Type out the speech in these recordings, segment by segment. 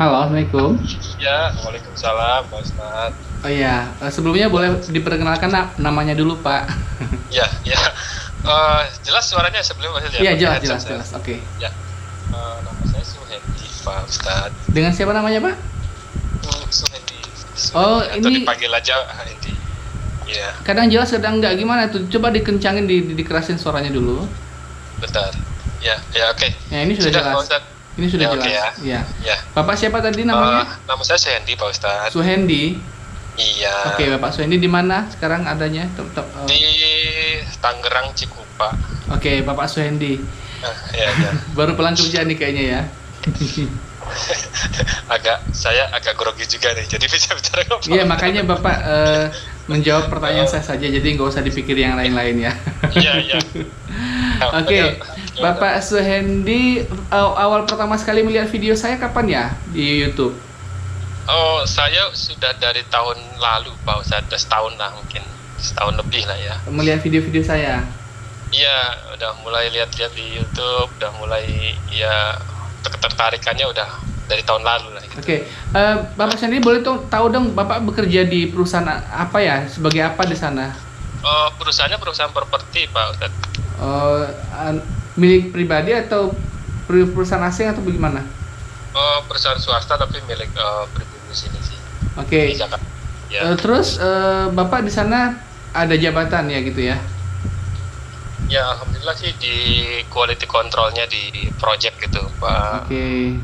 Halo, Assalamualaikum. Ya, waalaikumsalam, Pak Ustadz. Oh iya, sebelumnya boleh diperkenalkan namanya dulu, Pak. Ya, ya. Jelas suaranya sebelum Mas Iya, pakai headset jelas, saya. jelas. Oke. Ya, nama saya Suhendi, Pak Ustadz. Dengan siapa namanya, Pak? Suhendi. Oh, Atau ini dipanggil aja Hendi. Ya, kadang jelas, kadang enggak. Gimana tuh? Coba dikencangin, dikerasin suaranya dulu. bentar. Ya, ya, oke. Ya, ini sudah Pak jelas. Ustadz. Ini sudah Ya, jelas. oke ya. Iya. Ya. Bapak siapa tadi namanya? Nama saya Suhendi, Pak Ustadz. Suhendi. Iya. Oke, Bapak Suhendi di mana sekarang adanya? Di Tangerang Cikupa. Oke, Bapak Suhendi. Ya, ya. Baru pulang kerja nih kayaknya ya. Saya agak grogi juga nih, jadi bisa bicara ngomong. Iya, makanya Bapak menjawab pertanyaan saya saja, jadi nggak usah dipikir yang lain-lain ya. Iya, iya. Oke, Bapak Suhendi, awal pertama sekali melihat video saya kapan ya di YouTube? Oh, saya sudah dari tahun lalu, Pak Ustadz, setahun lah mungkin, setahun lebih lah ya. Melihat video-video saya. Iya, udah mulai lihat-lihat di YouTube, udah mulai ya ketertarikannya udah dari tahun lalu lah. Gitu. Oke, Bapak Suhendi boleh tahu dong, Bapak bekerja di perusahaan apa ya? Sebagai apa di sana? Perusahaannya perusahaan properti, Pak Ustadz. Milik pribadi atau perusahaan asing atau bagaimana? Perusahaan swasta tapi milik pribumi sini sih. Oke. Di Jakarta. Ya. Terus Bapak di sana ada jabatan ya gitu ya? Ya, alhamdulillah sih di quality controlnya di project gitu, Pak. Oke.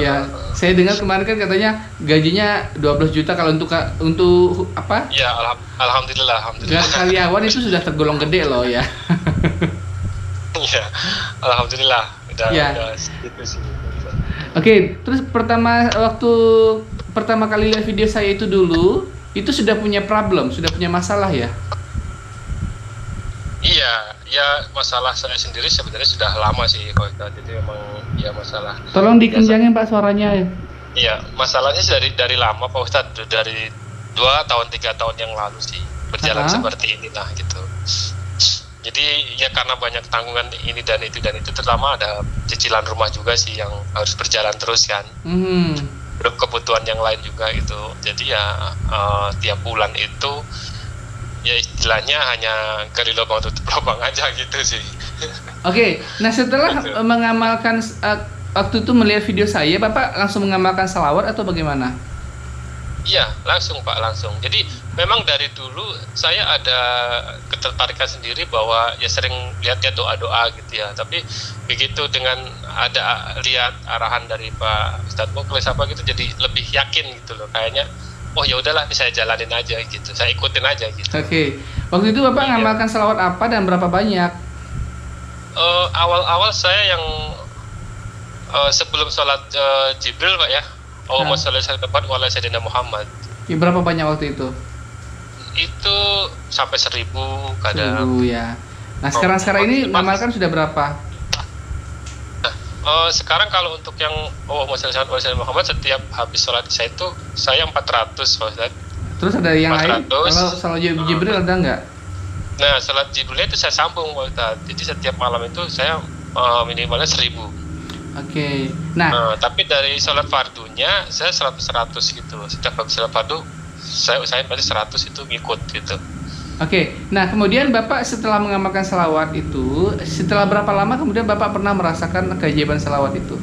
Ya, saya dengar kemarin kan katanya gajinya 12 juta kalau untuk apa? Ya, alhamdulillah. Karyawan itu sudah tergolong gede loh ya. Iya, alhamdulillah udah segitu sih. Oke, terus waktu pertama kali lihat video saya itu dulu, itu sudah punya problem, sudah punya masalah ya? Iya, ya masalah saya sendiri sebenarnya sudah lama sih kalau jadi memang ya masalah. Tolong dikencangin Pak suaranya. Iya, masalahnya sih dari lama Pak Ustadz, dari 2 tahun 3 tahun yang lalu sih berjalan seperti inilah gitu. Jadi ya karena banyak tanggungan ini dan itu terutama ada cicilan rumah juga sih yang harus berjalan terus kan. Belum kebutuhan yang lain juga gitu. Jadi ya tiap bulan itu ya istilahnya hanya gali lubang tutup lubang aja gitu sih. Oke, nah setelah mengamalkan waktu itu melihat video saya, Bapak langsung mengamalkan salawat atau bagaimana? Iya, langsung Pak, langsung. Jadi memang dari dulu saya ada ketertarikan sendiri bahwa ya sering lihat-lihat doa-doa gitu ya. Tapi begitu dengan ada lihat arahan dari Pak Ustadz Muklis apa gitu, jadi lebih yakin gitu loh. Kayaknya, oh ya udahlah, saya jalanin aja gitu, saya ikutin aja gitu. Oke, waktu itu Bapak ngamalkan salawat apa dan berapa banyak? Awal-awal saya yang sebelum sholat Jibril Pak ya. Allahumma sholli ala sayyidina Muhammad. Ya, berapa banyak waktu itu? Itu sampai 1000 kadang. 1000 ya. Nah sekarang ini ngamalkan sudah berapa? Nah, sekarang kalau untuk yang Allahumma sholli ala sayyidina Muhammad setiap habis sholat isya itu saya 400 Pak Ustadz. Terus ada yang 400, lain? Kalau Jibril ada nggak? Nah sholat Jibrilnya itu saya sambung Pak Ustadz. Jadi setiap malam itu saya minimalnya 1000. Oke. Nah, tapi dari sholat fardunya saya 100 gitu. Setiap habis sholat fardu saya berarti 100 itu ngikut gitu. Oke. Nah, kemudian Bapak setelah mengamalkan salawat itu, setelah berapa lama kemudian Bapak pernah merasakan keajaiban salawat itu?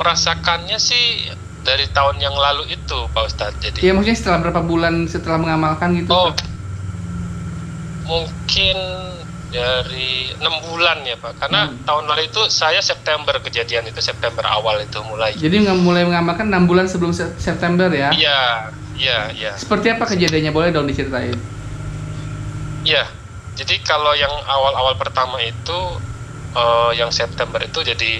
Merasakannya sih dari tahun yang lalu itu Pak Ustadz. Jadi. Ya maksudnya setelah berapa bulan setelah mengamalkan gitu? Mungkin dari 6 bulan ya Pak, karena tahun lalu itu saya September kejadian itu, September awal itu mulai. Jadi mulai mengamalkan 6 bulan sebelum September ya? Iya. Seperti apa kejadiannya, boleh dong diceritain? Iya, jadi kalau yang awal-awal pertama itu yang September itu jadi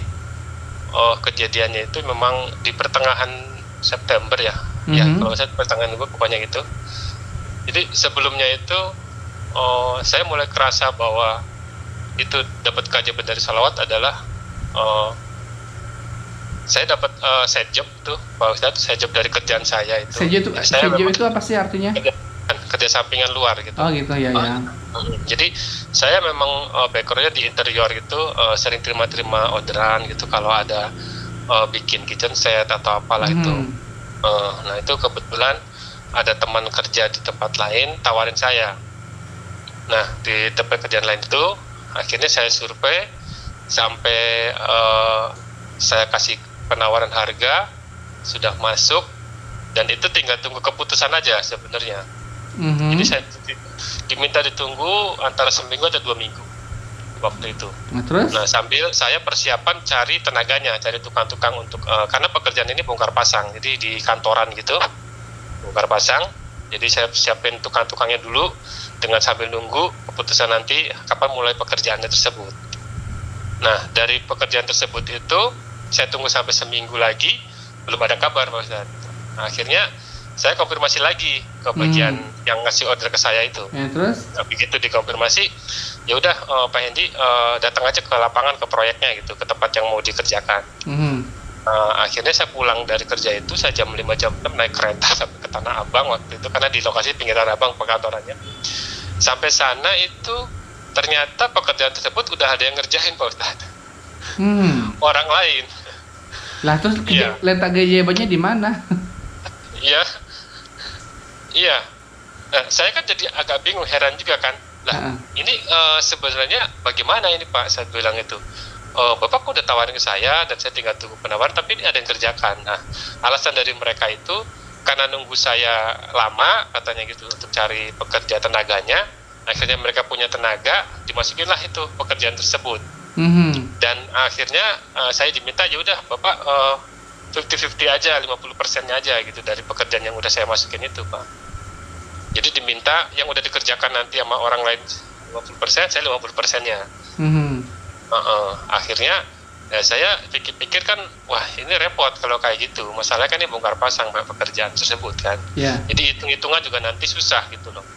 kejadiannya itu memang di pertengahan September ya. Ya, kalau saya pertengahan itu pokoknya gitu. Jadi sebelumnya itu saya mulai kerasa bahwa itu dapat keajaiban dari salawat adalah saya dapat side job tuh, Pak Ustadz, side job dari kerjaan saya itu. Side job itu apa sih artinya? Kerja sampingan luar gitu. Oh gitu ya. Jadi saya memang backgroundnya di interior gitu, sering terima orderan gitu kalau ada bikin kitchen set atau apalah itu. Nah itu kebetulan ada teman kerja di tempat lain tawarin saya. Nah di tempat kerjaan lain itu akhirnya saya survei sampai saya kasih penawaran harga, sudah masuk, dan itu tinggal tunggu keputusan aja sebenarnya. Jadi saya diminta ditunggu antara seminggu atau 2 minggu waktu itu. Nah sambil saya persiapan cari tenaganya, cari tukang-tukang untuk karena pekerjaan ini bongkar pasang, jadi di kantoran gitu bongkar pasang. Jadi saya siapin tukang-tukangnya dulu dengan sambil nunggu keputusan nanti kapan mulai pekerjaannya tersebut. Nah dari pekerjaan tersebut itu saya tunggu sampai seminggu lagi, belum ada kabar Pak Ustadz. Nah, akhirnya saya konfirmasi lagi ke bagian yang ngasih order ke saya itu. Ya, terus? Begitu dikonfirmasi, ya udah Pak Hendy datang aja ke lapangan, ke proyeknya gitu, ke tempat yang mau dikerjakan. Akhirnya saya pulang dari kerja itu, saya jam 5 jam 6 naik kereta sampai ke Tanah Abang waktu itu, karena di lokasi pinggir Tanah Abang perkantorannya. Sampai sana itu ternyata pekerjaan tersebut udah ada yang ngerjain Pak Ustadz. Orang lain. Lah terus letak keajaibannya di mana? Iya. Nah, saya kan jadi agak bingung, heran juga kan. Lah, ini sebenarnya bagaimana ini Pak? Saya bilang itu. Bapak kok udah tawarin ke saya dan saya tinggal tunggu penawaran, tapi ini ada yang kerjakan. Nah, alasan dari mereka itu karena nunggu saya lama katanya gitu untuk cari pekerja tenaganya. Akhirnya mereka punya tenaga, dimasukinlah itu pekerjaan tersebut. Dan akhirnya saya diminta ya udah Bapak 50-50 aja, 50%-nya aja gitu dari pekerjaan yang udah saya masukin itu Pak. Jadi diminta yang udah dikerjakan nanti sama orang lain 50%, saya 50%-nya. Akhirnya ya saya pikir-pikir kan, wah ini repot kalau kayak gitu. Masalahnya kan ini bongkar pasang pekerjaan tersebut kan. Jadi hitung-hitungan juga nanti susah gitu loh.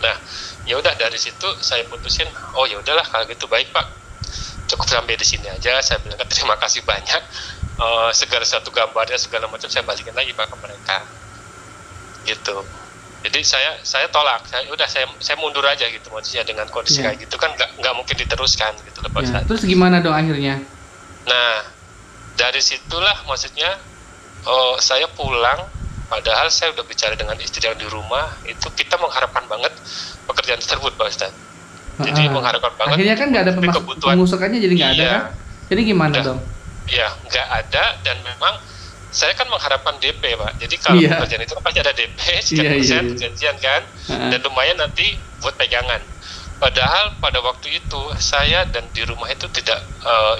Nah, ya udah dari situ saya putusin, oh ya udahlah kalau gitu baik Pak, cukup sampai di sini aja. Saya bilang terima kasih banyak, segala satu gambarnya segala macam saya balikin lagi Pak ke mereka, gitu. Jadi saya tolak, saya mundur aja gitu, maksudnya dengan kondisi kayak gitu kan nggak mungkin diteruskan gitu loh Pak. Terus gimana dong akhirnya? Nah dari situlah maksudnya saya pulang. Padahal saya udah bicara dengan istri yang di rumah, itu kita mengharapkan banget pekerjaan tersebut Pak Ustadz. Jadi mengharapkan banget. Akhirnya kan nggak ada pemasukannya, jadi nggak ada kan? Jadi gimana dong? Iya, nggak ada, dan memang saya kan mengharapkan DP Pak. Jadi kalau pekerjaan itu kan pasti ada DP, sekian persen perjanjian kan, dan lumayan nanti buat pegangan. Padahal pada waktu itu saya dan di rumah itu tidak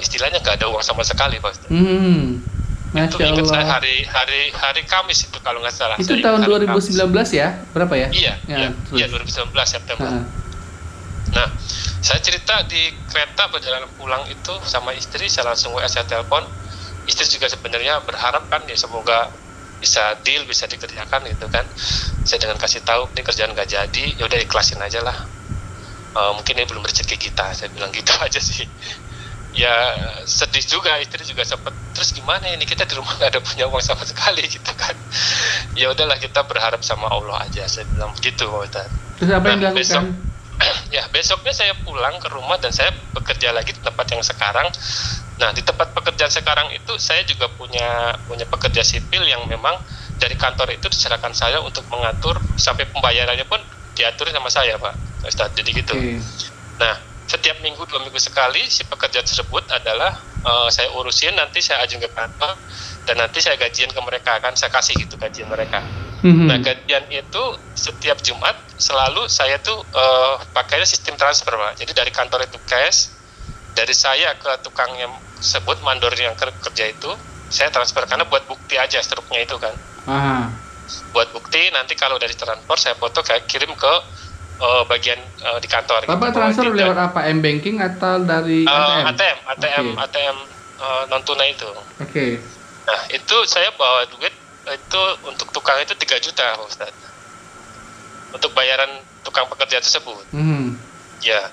istilahnya nggak ada uang sama sekali Pak Ustadz. Itu ingat saya hari Kamis itu kalau nggak salah. Itu tahun 2019 ya? Berapa ya? Iya 2019 September. Nah, saya cerita di kereta perjalanan pulang itu sama istri, saya langsung WA, saya telepon. Istri juga sebenarnya berharap kan ya semoga bisa deal, bisa dikerjakan gitu kan. Saya dengan kasih tahu ini kerjaan nggak jadi, ya udah ikhlasin aja lah. Mungkin ini belum rezeki kita, saya bilang gitu aja sih. Ya sedih juga, istri juga sempat terus gimana ini, kita di rumah nggak ada punya uang sama sekali gitu kan. Ya udahlah kita berharap sama Allah aja, saya bilang begitu Pak Ustadz. Terus apa yang dilakukan? Besoknya saya pulang ke rumah dan saya bekerja lagi di tempat yang sekarang. Nah di tempat pekerjaan sekarang itu saya juga punya pekerja sipil yang memang dari kantor itu diserahkan saya untuk mengatur sampai pembayarannya pun diatur sama saya Pak Ustadz, jadi gitu. Nah setiap minggu 2 minggu sekali si pekerja tersebut adalah saya urusin, nanti saya ajuin ke kantor dan nanti saya gajian ke mereka, kan saya kasih gitu gajian mereka. Nah gajian itu setiap Jumat selalu saya tuh pakainya sistem transfer Pak. Jadi dari kantor itu cash, dari saya ke tukang yang sebut mandor yang kerja itu saya transfer, karena buat bukti aja struknya itu kan. Buat bukti, nanti kalau dari transfer saya foto kayak kirim ke bagian di kantor. Bapak gitu. transfer lewat apa? M-banking atau dari ATM? ATM non tunai itu. Oke. Nah itu saya bawa duit itu untuk tukang itu 3 juta Pak Ustadz, untuk bayaran tukang pekerja tersebut. Ya,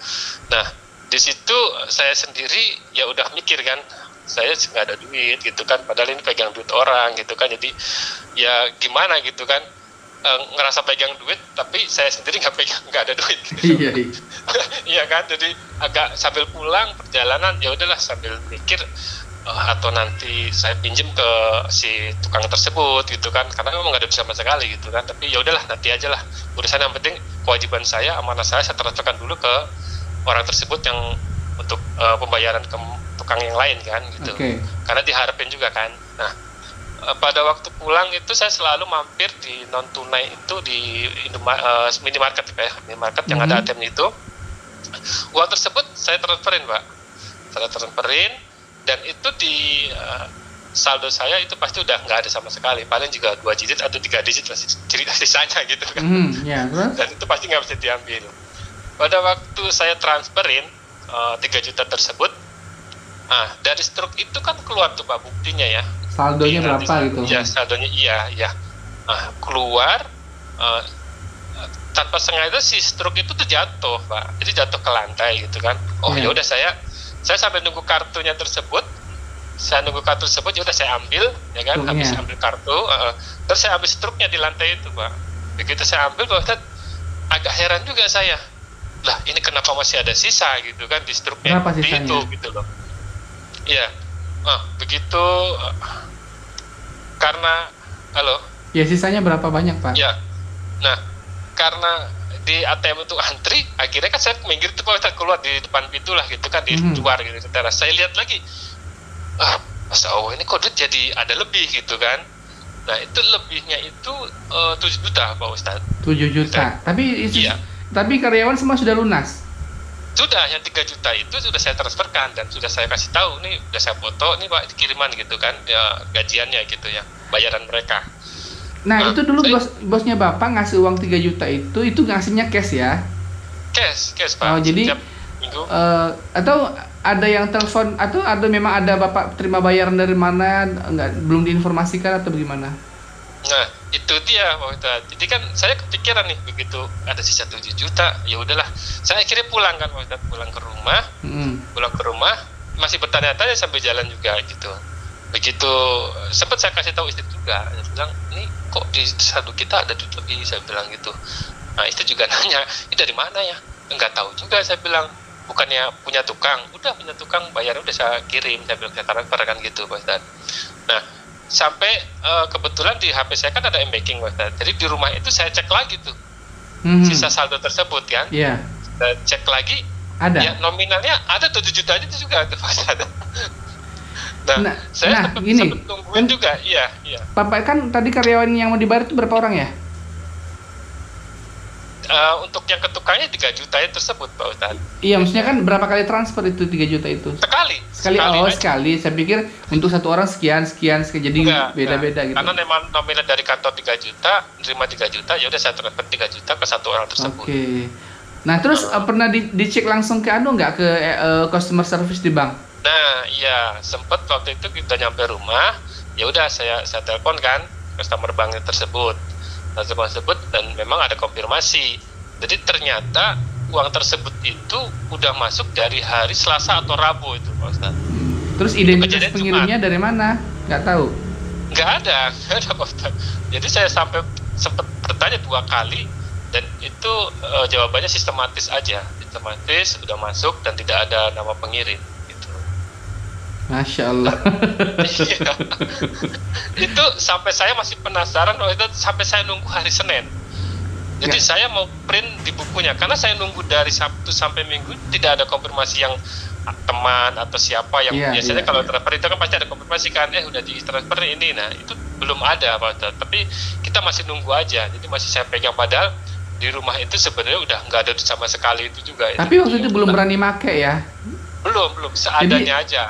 nah di situ saya sendiri ya udah mikir kan, saya nggak ada duit gitu kan, padahal ini pegang duit orang gitu kan, jadi ya gimana gitu kan, ngerasa pegang duit tapi saya sendiri nggak ada duit gitu. Iya kan, jadi agak sambil pulang perjalanan ya udahlah sambil mikir, atau nanti saya pinjem ke si tukang tersebut gitu kan, karena memang nggak ada sama sekali gitu kan, tapi ya udahlah nanti aja lah urusan, yang penting kewajiban saya, amanah saya transferkan dulu ke orang tersebut yang untuk pembayaran ke tukang yang lain kan gitu. Karena diharapin juga kan. Nah pada waktu pulang itu saya selalu mampir di non tunai itu di minimarket ya, minimarket yang ada ATM itu. Uang tersebut saya transferin Pak, saya transferin, dan itu di saldo saya itu pasti udah nggak ada sama sekali, paling juga 2 digit atau 3 digit masih sisanya gitu kan. Dan itu pasti nggak bisa diambil. Pada waktu saya transferin 3 juta tersebut, dari struk itu kan keluar tuh Pak buktinya ya, saldonya berapa gitu ya, saldonya iya keluar, tanpa sengaja si struk itu terjatuh Pak, jadi jatuh ke lantai gitu kan. Ya udah saya sampai nunggu kartunya tersebut, ya udah saya ambil ya kan, habis ambil kartu, terus saya ambil struknya di lantai itu Pak. Begitu saya ambil Pak Ustadz, agak heran juga saya, lah ini kenapa masih ada sisa gitu kan di struknya itu gitu loh. Iya, begitu karena sisanya berapa banyak Pak? Ya, nah karena di ATM itu antri, akhirnya kan saya minggir tuh Pak Ustadz, keluar di depan pintu lah gitu kan, di luar gitu ke teras. Saya lihat lagi, Masya Allah ini kok duit jadi ada lebih gitu kan. Nah itu lebihnya itu 7 juta Pak Ustadz. 7 juta, tapi karyawan semua sudah lunas? Sudah, yang 3 juta itu sudah saya transferkan dan sudah saya kasih tahu, nih udah saya foto, nih Pak kiriman gitu kan, ya gajiannya gitu ya, bayaran mereka. Nah itu dulu bosnya Bapak ngasih uang 3 juta itu ngasihnya cash ya? Cash Pak. Jadi minggu. Atau ada yang telepon, atau memang ada Bapak terima bayaran dari mana, belum diinformasikan atau bagaimana? Nah itu dia Pak Ustadz. Jadi kan saya kepikiran nih, begitu ada sisa 7 juta, ya udahlah saya akhirnya pulang kan Pak Ustadz, pulang ke rumah masih bertanya-tanya sampai jalan juga gitu. Begitu sempat saya kasih tahu istri juga, saya bilang ini kok di saldo kita ada duit lebih, saya bilang gitu. Nah istri juga nanya, ini dari mana ya? Enggak tahu juga, saya bilang, bukannya punya tukang, udah punya tukang, bayarnya udah saya kirim, saya bilang, saya transfer kan gitu Pak Ustadz. Nah sampai kebetulan di HP saya kan ada m-banking Pak Ustadz, jadi di rumah itu saya cek lagi tuh sisa saldo tersebut kan. Saya cek lagi, ada ya, nominalnya ada 7 juta itu juga Pak Ustadz. Nah, saya sempat nungguin juga, iya. Bapak kan tadi karyawan yang mau dibayar itu berapa orang ya? Untuk yang ke tukangnya 3 juta itu tersebut Pak Ustadz. Iya, maksudnya kan berapa kali transfer itu 3 juta itu? Sekali. Sekali. Saya pikir untuk satu orang sekian, jadi beda-beda gitu. Karena memang nominal dari kantor 3 juta, terima 3 juta, ya udah saya transfer 3 juta ke satu orang tersebut. Oke. Nah, terus pernah dicek langsung ke nggak ke customer service di bank? Nah, iya, sempat waktu itu kita nyampe rumah, ya udah saya telepon kan customer bank tersebut, dan memang ada konfirmasi. Jadi ternyata uang tersebut itu udah masuk dari hari Selasa atau Rabu itu Pak Ustadz. Terus identitas pengirimnya dari mana? Nggak tahu? Nggak ada Pak Ustadz. Jadi saya sampai sempat bertanya 2 kali, dan itu jawabannya sistematis aja, udah masuk dan tidak ada nama pengirim. Masya Allah. Itu sampai saya masih penasaran, itu sampai saya nunggu hari Senin. Jadi saya mau print di bukunya, karena saya nunggu dari Sabtu sampai Minggu tidak ada konfirmasi yang teman atau siapa yang biasanya kalau transfer itu kan pasti ada konfirmasi kan, udah di transfer ini. Nah itu belum ada Pak, tapi kita masih nunggu aja. Jadi masih saya pegang, padahal di rumah itu sebenarnya udah nggak ada sama sekali itu juga. Tapi waktu itu belum berani make ya? Belum, seadanya aja.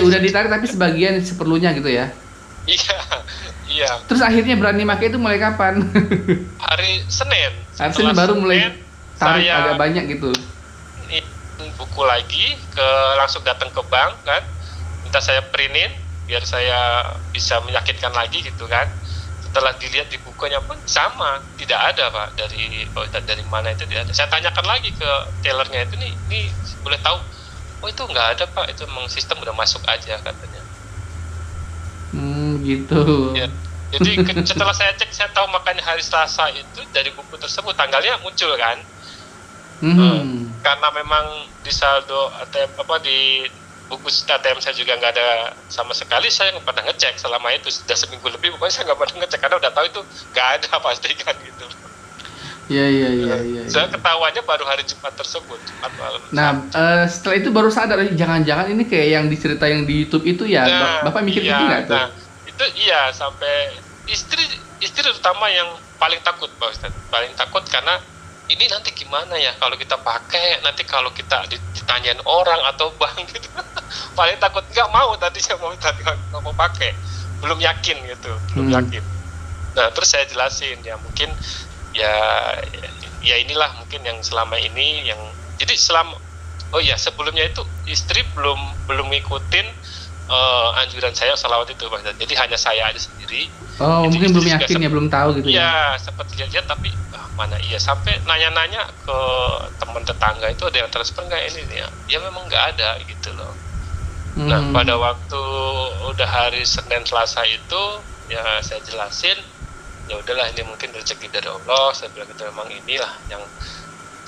Udah ditarik tapi sebagian seperlunya gitu ya? Iya. Terus akhirnya berani pakai itu mulai kapan? Hari Senin. Hari Senin baru mulai tarik agak banyak gitu. Buku lagi, langsung datang ke bank kan. minta saya printin biar saya bisa meyakinkan lagi gitu kan. Setelah dilihat di bukunya pun sama, tidak ada Pak, dari mana itu tidak ada. Saya tanyakan lagi ke tellernya itu, nih boleh tahu? Oh itu nggak ada Pak, itu memang sistem udah masuk aja katanya. Gitu. Ya. Jadi setelah saya cek, saya tahu makanya hari Selasa itu dari buku tersebut tanggalnya muncul kan. Karena memang di saldo ATM di buku ATM saya juga nggak ada sama sekali, saya nggak pernah ngecek selama itu, sudah seminggu lebih pokoknya saya nggak pernah ngecek karena udah tahu itu nggak ada pasti kan gitu. Iya. Saya ketahuannya baru hari Jumat tersebut, Jumat malam. Nah, setelah itu baru sadar, jangan-jangan ini kayak yang diceritain di YouTube itu ya. Bapak mikir gitu nggak tuh? Nah, itu iya, sampai istri utama yang paling takut Pak Ustadz, paling takut karena ini nanti gimana ya kalau kita pakai, nanti kalau kita ditanyain orang atau bank gitu. Paling takut, nggak mau nggak mau pakai, belum yakin gitu, belum yakin. Nah terus saya jelasin ya mungkin ya inilah mungkin yang selama ini yang jadi sebelumnya itu istri belum ngikutin anjuran saya salawat itu Pak. Jadi hanya saya aja sendiri. Oh, jadi mungkin belum yakin ya, belum tahu gitu ya. Ya, sempat lihat tapi mana iya, sampai nanya-nanya ke teman tetangga itu ada yang transfer nggak ini ya. Ya memang nggak ada gitu loh. Nah, pada waktu udah hari Senin Selasa itu ya saya jelasin, ya udahlah ini mungkin rezeki dari Allah. Saya bilang itu memang inilah yang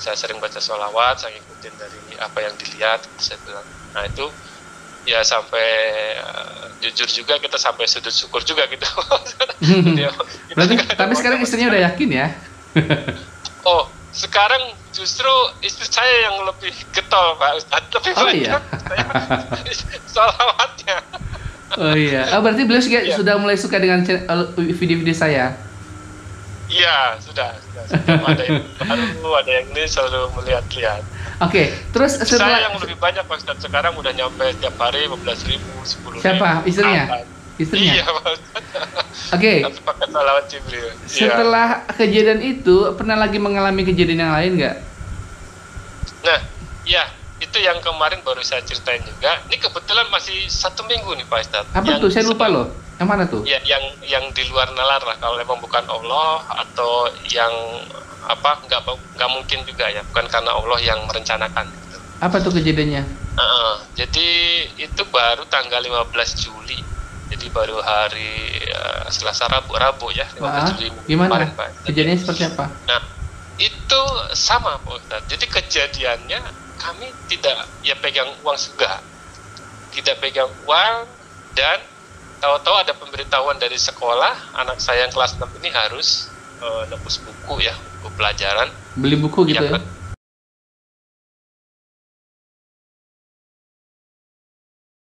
saya sering baca sholawat, saya ngikutin dari apa yang dilihat, saya bilang. Nah itu ya sampai jujur juga kita sampai sujud syukur juga gitu. Berarti, tapi sekarang istrinya udah yakin ya? Oh, sekarang justru istri saya yang lebih getol Pak Ustadz, lebih banyak sholawatnya. Oh iya, berarti beliau sudah mulai suka dengan video-video saya? Iya, sudah. Ada yang baru, ada yang ini selalu melihat-lihat. Oke, terus setelah yang lebih banyak Pak Ustadz, sekarang udah nyampe tiap hari 15.000, 10.000. Siapa? Istrinya? Istrinya? Iya Pak Ustadz. Oke. Satu paket salawat Jibril. Setelah kejadian itu, pernah lagi mengalami kejadian yang lain nggak? Nah, ya itu yang kemarin baru saya ceritain juga. Ini kebetulan masih 1 minggu nih Pak Ustadz. Apa tuh? Saya lupa loh. Yang mana tuh? Ya, yang di luar nalar lah. Kalau memang bukan Allah atau yang nggak mungkin juga ya, bukan karena Allah yang merencanakan gitu. Apa tuh kejadiannya? Jadi itu baru tanggal 15 Juli. Jadi baru hari Selasa Rabu ya, 15 Juli. Gimana? Kemarin, Pak. Kejadiannya seperti apa? Nah, itu sama Pak Ustadz. Jadi kejadiannya kami tidak pegang uang juga. Tidak pegang uang, dan tahu-tahu ada pemberitahuan dari sekolah, anak saya yang kelas 6 ini harus nebus buku ya, buku pelajaran. Beli buku gitu ya?